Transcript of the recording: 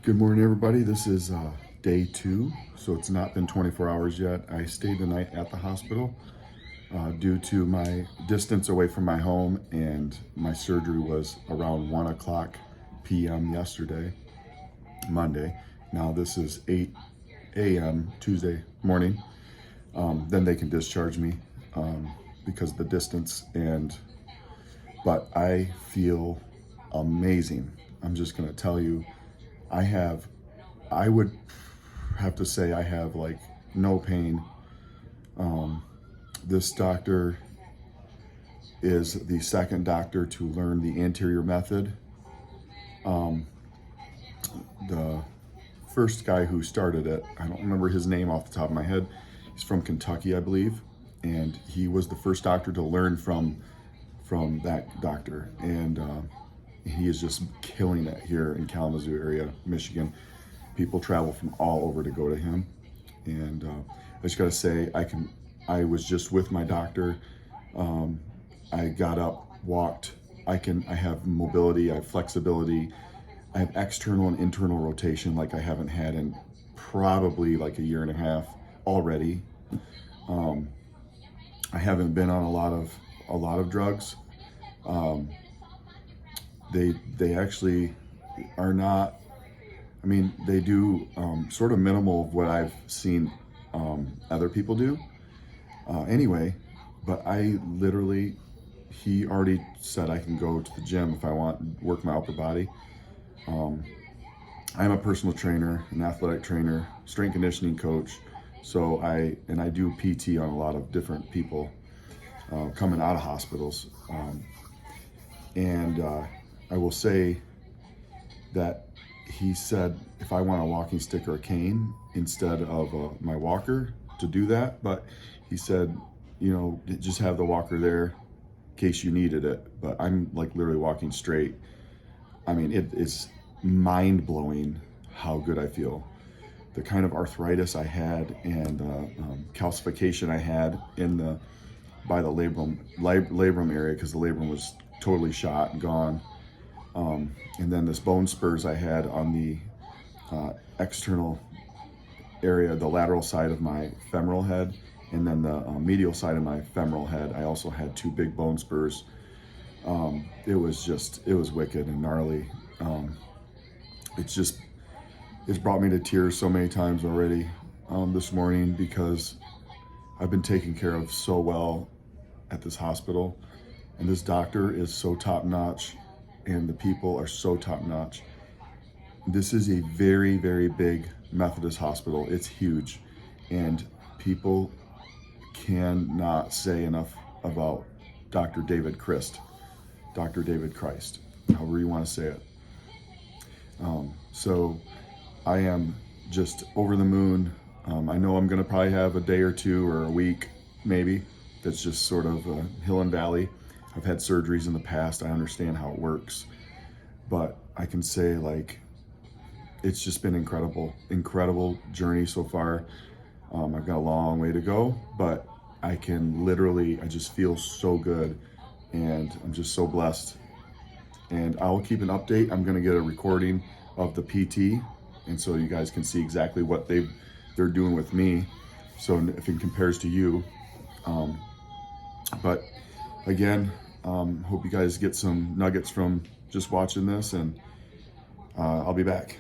Good morning, everybody. This is day 2, so it's not been 24 hours yet. I stayed the night at the hospital due to my distance away from my home, and my surgery was around 1 o'clock p.m. yesterday, Monday. Now this is 8 a.m. Tuesday morning. Then they can discharge me because of the distance, but I feel amazing. I'm just gonna tell you, I would have to say I have like no pain. This doctor is the second doctor to learn the anterior method. The first guy who started it, I don't remember his name off the top of my head. He's from Kentucky, I believe, and he was the first doctor to learn from that doctor, and he is just killing it here in Kalamazoo area, Michigan. People travel from all over to go to him, and I just gotta say, I was just with my doctor. I got up, walked. I have mobility, I have flexibility, I have external and internal rotation like I haven't had in probably like a year and a half already. I haven't been on a lot of drugs. They actually are not. I mean, they do sort of minimal of what I've seen other people do. Anyway, but I literally, he already said I can go to the gym if I want, work my upper body. I'm a personal trainer, an athletic trainer, strength conditioning coach. So I do PT on a lot of different people coming out of hospitals. I will say that he said if I want a walking stick or a cane instead of my walker to do that, but he said, just have the walker there in case you needed it. But I'm like literally walking straight. I mean, it's mind-blowing how good I feel. The kind of arthritis I had and calcification I had by the labrum area, because the labrum was totally shot and gone. And then this bone spurs I had on the external area, the lateral side of my femoral head, and then the medial side of my femoral head. I also had 2 big bone spurs. It was wicked and gnarly. It's brought me to tears so many times already this morning, because I've been taken care of so well at this hospital, and this doctor is so top-notch, and the people are so top-notch. This is a very, very big Methodist hospital. It's huge, and people cannot say enough about Dr. David Christ, however you want to say it. So I am just over the moon. I know I'm gonna probably have a day or 2 or a week, maybe, that's just sort of hill and valley. I've had surgeries in the past. I understand how it works, but I can say, like, it's just been incredible journey so far. I've got a long way to go, but I just feel so good, and I'm just so blessed. And I'll keep an update. I'm gonna get a recording of the PT, and so you guys can see exactly what they're doing with me, so if it compares to you. But again, hope you guys get some nuggets from just watching this, and I'll be back.